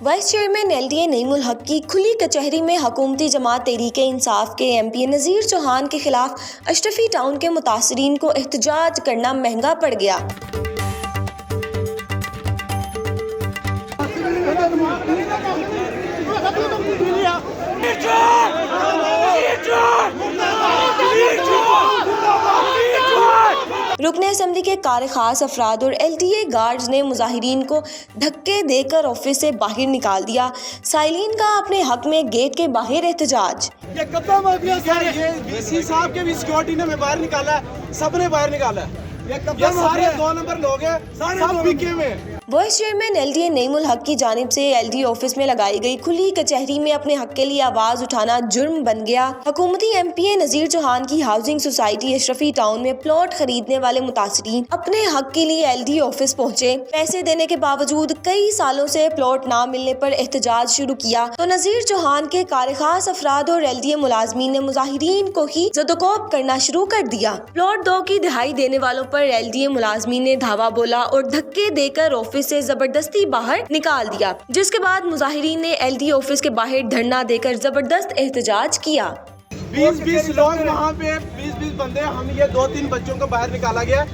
Vice chairman LDA Naeem ul Haq की खुली कचहरी में हुकूमती जमात तहरीक इंसाफ के MP नज़ीर चौहान के खिलाफ अशरफी टाउन के मुतासरीन को एहतजाज करना महंगा पड़ गया। रुकन असम्बली के कार खास अफराद और LDA गार्ड्स ने मुजाहिरीन को धक्के देकर ऑफिस से बाहर निकाल दिया। साइलिन का अपने हक में गेट के बाहर एहतजाज। ये कब्जा माफिया सर, ये VC साहब के भी सिक्योरिटी ने हमें बाहर निकाला है, सबने बाहर निकाला है। ये सारे 2 नंबर लोग हैं, सब बिके हुए हैं। Vice chairman LDA Naeem ul Haq की जानिब से LD ऑफिस में लगाई गई खुली कचहरी में अपने हक के लिए आवाज उठाना जुर्म बन गया। हुकूमती MP नज़ीर चौहान की हाउसिंग सोसाइटी अशरफी टाउन में प्लॉट खरीदने वाले मुतासरीन अपने हक के लिए LD ऑफिस पहुंचे। पैसे देने के बावजूद कई सालों से प्लॉट ना मिलने पर एहतजाज शुरू किया तो नज़ीर चौहान के कार खास अफराद और LDA मुलाजमीन ने मुजाहिरीन को ही ज़दोकोब करना शुरू कर दिया। प्लॉट 2 की दिहाई देने वालों पर LDA मुलाजमीन ने धावा बोला और धक्के देकर ऑफिस से जबरदस्ती बाहर निकाल दिया, जिसके बाद मुजाहिरीन ने LD ऑफिस के बाहर धरना देकर जबरदस्त एहतजाज किया। 20-20 लोग वहाँ पे 20-20 बंदे, हम ये 2-3 बच्चों को बाहर निकाला गया।